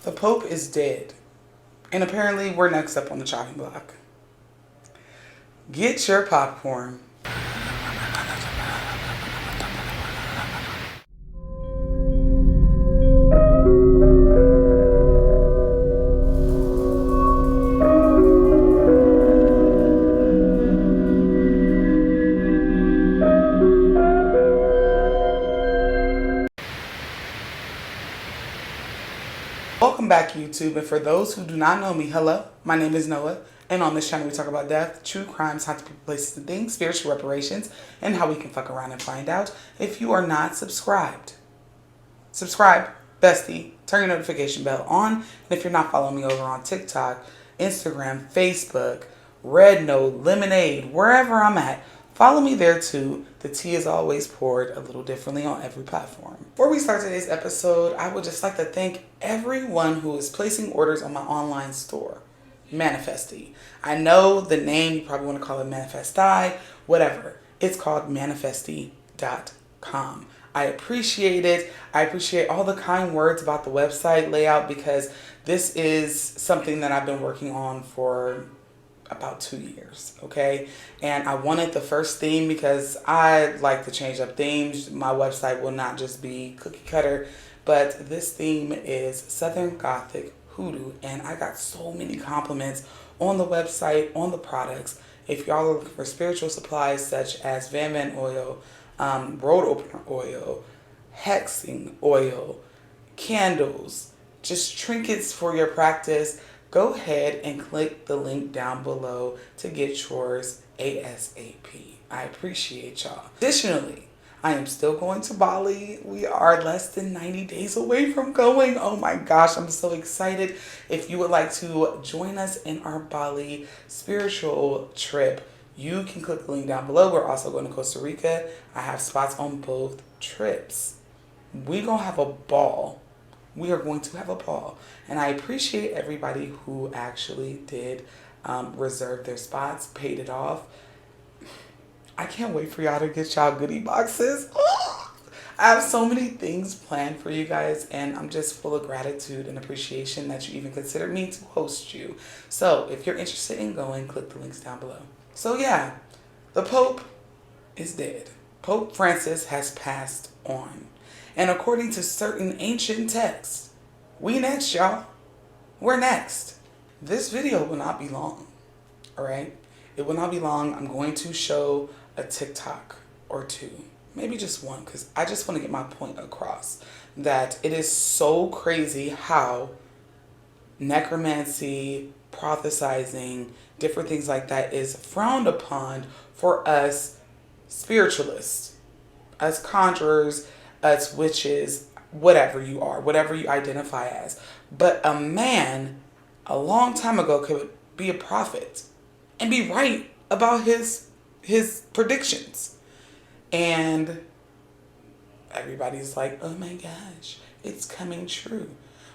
The Pope is dead. And apparently we're next up on the chopping block. Get your popcorn. Welcome back, YouTube, and for those who do not know me, hello, my name is Noah, and on this channel we talk about death, true crimes, haunted people, places and things, spiritual reparations, and how we can fuck around and find out. If you are not subscribed, subscribe, bestie, turn your notification bell on, and if you're not following me over on TikTok, Instagram, Facebook, Red Note, Lemonade, wherever I'm at, follow me there too. The tea is always poured a little differently on every platform. Before we start today's episode, I would just like to thank everyone who is placing orders on my online store, Manifesty. I know the name, you probably want to call it Manifesti, whatever. It's called Manifesty.com. I appreciate it. I appreciate all the kind words about the website layout because this is something that I've been working on for about 2 years, okay? And I wanted the first theme because I like to change up themes. My website will not just be cookie cutter, but this theme is Southern Gothic Hoodoo, and I got so many compliments on the website, on the products. If y'all are looking for spiritual supplies such as Van oil, road opener oil, hexing oil, candles, just trinkets for your practice, go ahead and click the link down below to get yours ASAP. I appreciate y'all. Additionally, I am still going to Bali. We are less than 90 days away from going. Oh my gosh, I'm so excited. If you would like to join us in our Bali spiritual trip, you can click the link down below. We're also going to Costa Rica. I have spots on both trips. We're going to have a ball. We are going to have a ball. And I appreciate everybody who actually did reserve their spots, paid it off. I can't wait for y'all to get y'all goodie boxes. I have so many things planned for you guys, and I'm just full of gratitude and appreciation that you even considered me to host you. So if you're interested in going, click the links down below. So yeah, the Pope is dead. Pope Francis has passed on. And according to certain ancient texts, we next, y'all. We're next. This video will not be long, all right? It will not be long. I'm going to show a TikTok or two, maybe just one, because I just want to get my point across that it is so crazy how necromancy, prophesizing, different things like that is frowned upon for us spiritualists, us conjurers, us witches, whatever you are, whatever you identify as. But a man a long time ago could be a prophet and be right about his predictions. And everybody's like, oh my gosh, it's coming true.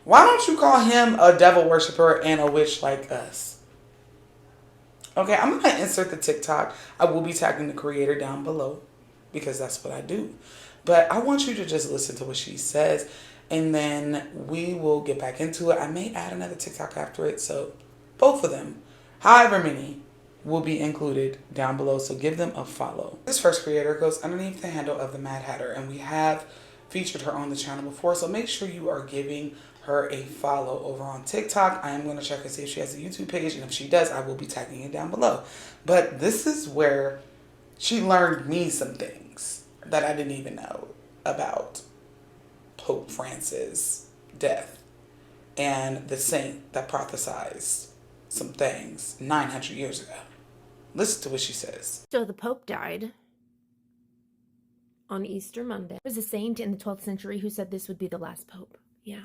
Why don't you call him a devil worshiper and a witch like us? Okay, I'm going to insert the TikTok. I will be tagging the creator down below because that's what I do. But I want you to just listen to what she says, and then we will get back into it. I may add another TikTok after it, so both of them, however many, will be included down below, so give them a follow. This first creator goes underneath the handle of the Mad Hatter, and we have featured her on the channel before, so make sure you are giving her a follow over on TikTok. I am going to check and see if she has a YouTube page, and if she does, I will be tagging it down below. But this is where she learned me some things that I didn't even know about Pope Francis' death and the saint that prophesized some things 900 years ago. Listen to what she says. So the Pope died on Easter Monday. There was a saint in the 12th century who said this would be the last Pope. Yeah.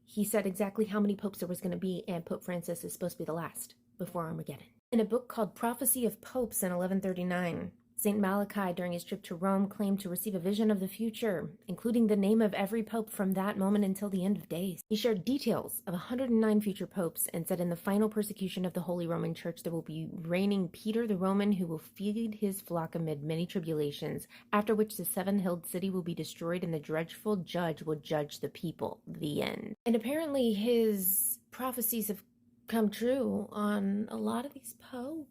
He said exactly how many popes there was going to be, and Pope Francis is supposed to be the last before Armageddon. In a book called Prophecy of Popes in 1139, St. Malachy, during his trip to Rome, claimed to receive a vision of the future, including the name of every pope from that moment until the end of days. He shared details of 109 future popes and said in the final persecution of the Holy Roman Church there will be reigning Peter the Roman, who will feed his flock amid many tribulations, after which the seven-hilled city will be destroyed and the dreadful judge will judge the people. The end. And apparently his prophecies have come true on a lot of these popes.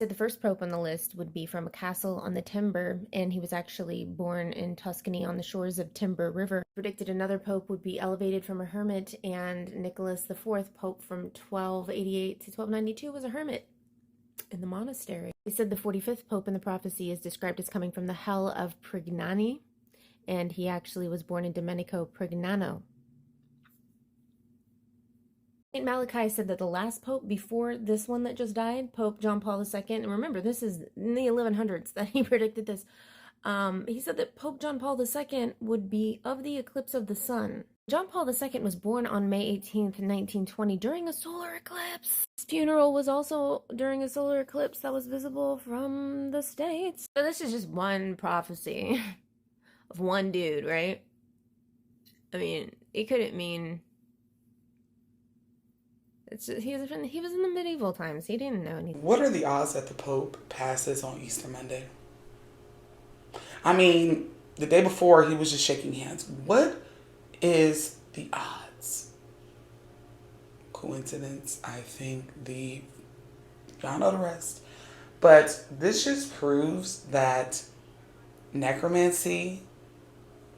The first pope on the list would be from a castle on the Tiber, and he was actually born in Tuscany on the shores of Tiber River. Predicted another pope would be elevated from a hermit, and Nicholas IV, pope from 1288 to 1292, was a hermit in the monastery. He said the 45th pope in the prophecy is described as coming from the hell of Prignani, and he actually was born in Domenico Prignano. St. Malachy said that the last pope before this one that just died, Pope John Paul II, and remember, this is in the 1100s that he predicted this, he said that Pope John Paul II would be of the eclipse of the sun. John Paul II was born on May 18th, 1920, during a solar eclipse. His funeral was also during a solar eclipse that was visible from the States. So this is just one prophecy of one dude, right? I mean, it couldn't mean... he was in the medieval times. He didn't know anything. What are the odds that the Pope passes on Easter Monday? I mean, the day before he was just shaking hands. What is the odds? Coincidence? I think y'all know the rest. But this just proves that necromancy,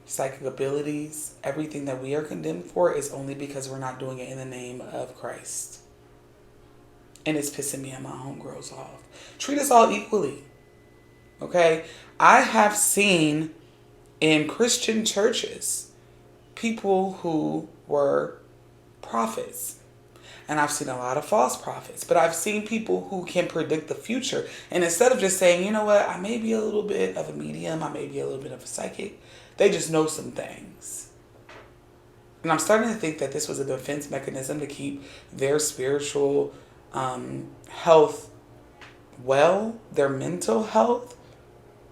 psychic abilities, everything that we are condemned for is only because we're not doing it in the name of Christ. And it's pissing me and my homegirls off. Treat us all equally. Okay? I have seen in Christian churches people who were prophets. And I've seen a lot of false prophets. But I've seen people who can predict the future. And instead of just saying, you know what, I may be a little bit of a medium, I may be a little bit of a psychic, they just know some things. And I'm starting to think that this was a defense mechanism to keep their spiritual health well, their mental health,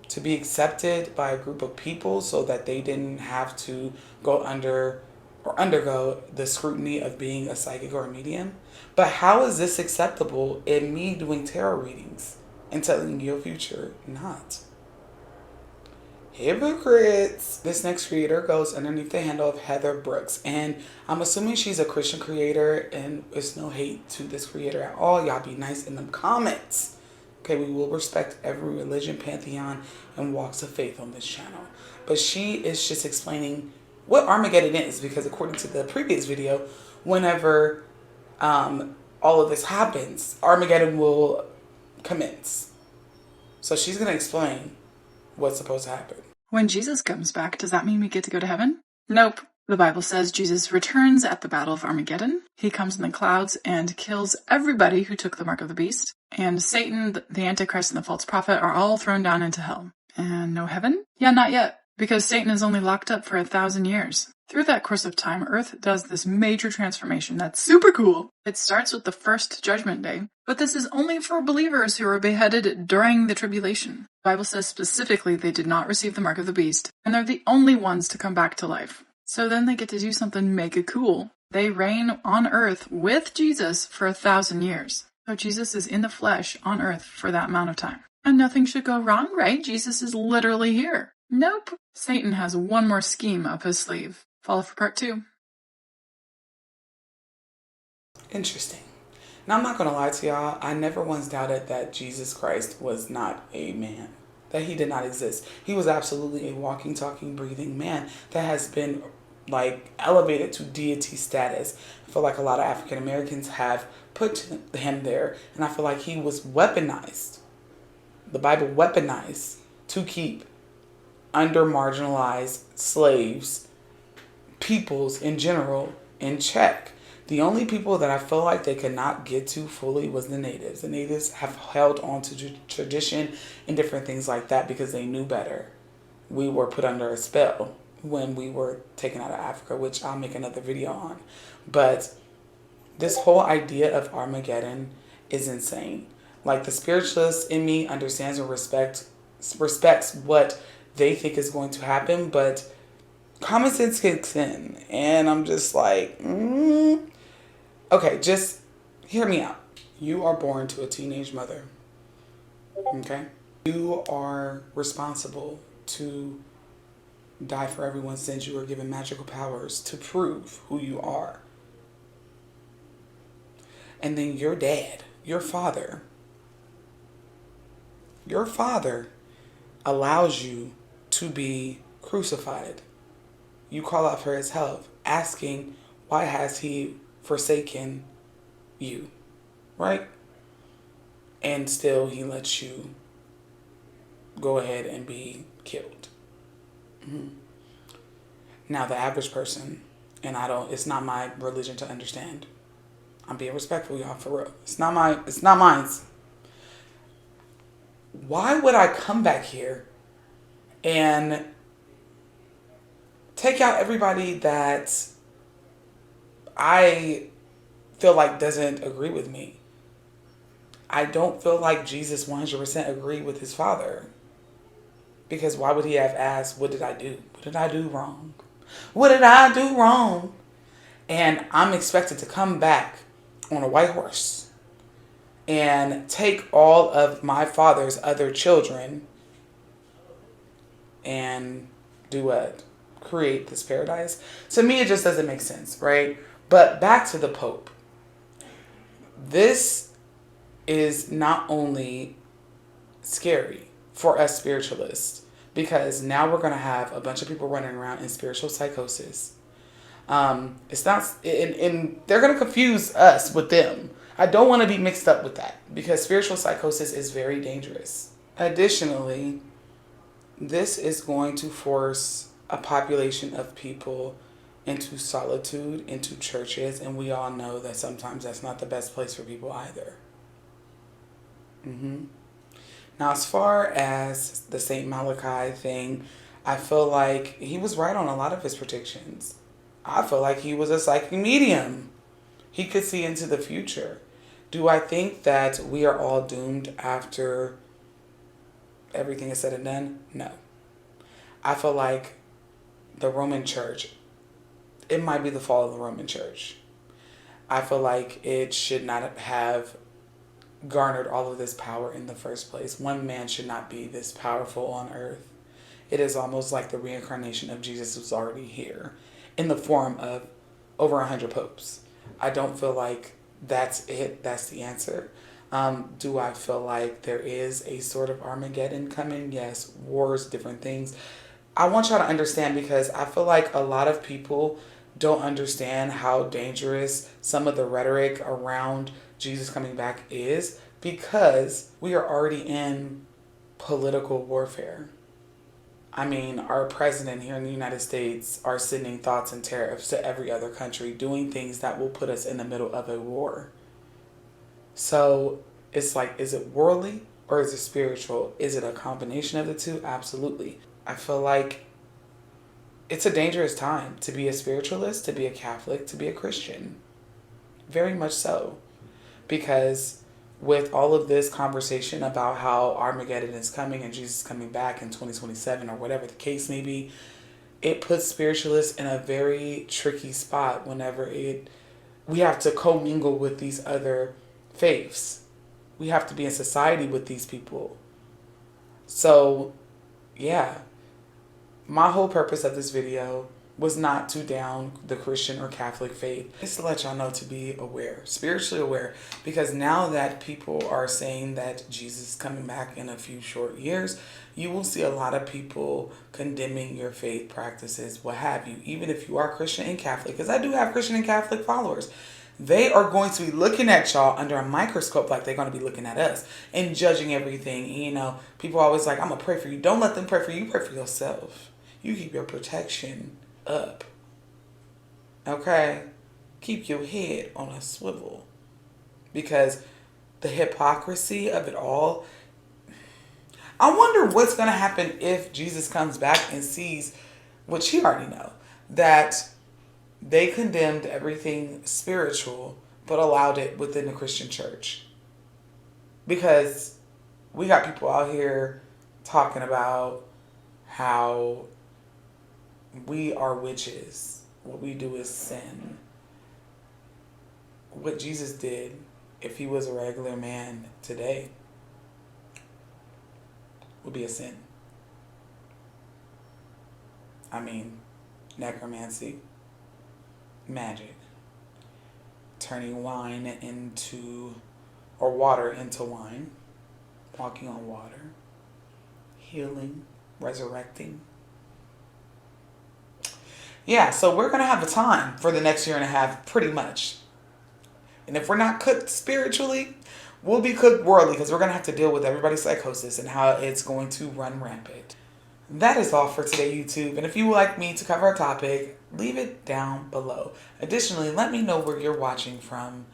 to be accepted by a group of people so that they didn't have to go under or undergo the scrutiny of being a psychic or a medium. But how is this acceptable in me doing tarot readings and telling your future? Not. Hypocrites. This next creator goes underneath the handle of Heather Brooks, and I'm assuming she's a Christian creator, and it's no hate to this creator at all. Y'all be nice in the comments. Okay, we will respect every religion, pantheon, and walks of faith on this channel. But she is just explaining what Armageddon is, because according to the previous video, whenever all of this happens, Armageddon will commence. So she's going to explain what's supposed to happen. When Jesus comes back, does that mean we get to go to heaven? Nope. The Bible says Jesus returns at the Battle of Armageddon. He comes in the clouds and kills everybody who took the mark of the beast. And Satan, the Antichrist, and the false prophet are all thrown down into hell. And no heaven? Yeah, not yet. Because Satan is only locked up for 1,000 years. Through that course of time, Earth does this major transformation that's super cool. It starts with the first judgment day, but this is only for believers who were beheaded during the tribulation. The Bible says specifically they did not receive the mark of the beast, and they're the only ones to come back to life. So then they get to do something mega cool. They reign on Earth with Jesus for 1,000 years. So Jesus is in the flesh on Earth for that amount of time. And nothing should go wrong, right? Jesus is literally here. Nope. Satan has one more scheme up his sleeve. Follow for part 2. Interesting. Now, I'm not going to lie to y'all. I never once doubted that Jesus Christ was not a man, that he did not exist. He was absolutely a walking, talking, breathing man that has been elevated to deity status. I feel like a lot of African Americans have put him there, and I feel like he was weaponized. The Bible weaponized to keep under marginalized slaves, peoples in general, in check. The only people that I feel like they could not get to fully was the natives. The natives have held on to tradition and different things like that because they knew better. We were put under a spell when we were taken out of Africa, which I'll make another video on. But this whole idea of Armageddon is insane. Like, the spiritualist in me understands and respects respects what they think is going to happen, but common sense kicks in. And I'm just like, okay, just hear me out. You are born to a teenage mother. Okay? You are responsible to die for everyone's sins. You are given magical powers to prove who you are. And then your dad, your father allows you to be crucified. You call out for his help, asking, why has he forsaken you? Right? And still he lets you go ahead and be killed. Now the average person, and it's not my religion to understand. I'm being respectful, y'all, for real. It's not mine. Why would I come back here and take out everybody that I feel like doesn't agree with me? I don't feel like Jesus 100% agreed with his Father. Because why would he have asked, what did I do? What did I do wrong? What did I do wrong? And I'm expected to come back on a white horse and take all of my father's other children and do what? Create this paradise? To me, it just doesn't make sense, right? But back to the Pope. This is not only scary for us spiritualists, because now we're going to have a bunch of people running around in spiritual psychosis. It's not, and they're going to confuse us with them. I don't want to be mixed up with that, because spiritual psychosis is very dangerous. Additionally, this is going to force a population of people into solitude, into churches, and we all know that sometimes that's not the best place for people either. Now, as far as the St. Malachy thing, I feel like he was right on a lot of his predictions. I feel like he was a psychic medium. He could see into the future. Do I think that we are all doomed after everything is said and done? No. I feel like the Roman Church, it might be the fall of the Roman Church. I feel like it should not have garnered all of this power in the first place. One man should not be this powerful on earth. It is almost like the reincarnation of Jesus was already here in the form of over 100 popes. I don't feel like that's it. That's the answer. Do I feel like there is a sort of Armageddon coming? Yes. Wars, different things. I want y'all to understand, because I feel like a lot of people don't understand how dangerous some of the rhetoric around Jesus coming back is, because we are already in political warfare. I mean, our president here in the United States are sending thoughts and tariffs to every other country, doing things that will put us in the middle of a war. So it's like, is it worldly or is it spiritual? Is it a combination of the two? Absolutely. I feel like it's a dangerous time to be a spiritualist, to be a Catholic, to be a Christian. Very much so. Because with all of this conversation about how Armageddon is coming and Jesus is coming back in 2027 or whatever the case may be, it puts spiritualists in a very tricky spot whenever we have to commingle with these other faiths. We have to be in society with these people. So, yeah. My whole purpose of this video was not to down the Christian or Catholic faith. Just to let y'all know to be aware, spiritually aware, because now that people are saying that Jesus is coming back in a few short years, you will see a lot of people condemning your faith practices, what have you, even if you are Christian and Catholic, because I do have Christian and Catholic followers. They are going to be looking at y'all under a microscope like they're going to be looking at us and judging everything. And, you know, people are always like, I'm going to pray for you. Don't let them pray for you. Pray for yourself. You keep your protection up. Okay? Keep your head on a swivel. Because the hypocrisy of it all, I wonder what's going to happen if Jesus comes back and sees, which he already know, that they condemned everything spiritual but allowed it within the Christian church. Because we got people out here talking about how we are witches. What we do is sin. What Jesus did, if he was a regular man today, would be a sin. I mean, necromancy, magic, turning wine into, or water into wine, walking on water, healing, resurrecting. Yeah, so we're going to have a time for the next year and a half, pretty much. And if we're not cooked spiritually, we'll be cooked worldly, because we're going to have to deal with everybody's psychosis and how it's going to run rampant. That is all for today, YouTube. And if you would like me to cover a topic, leave it down below. Additionally, let me know where you're watching from.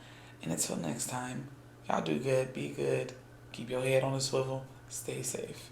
And until next time, y'all do good, be good, keep your head on a swivel, stay safe.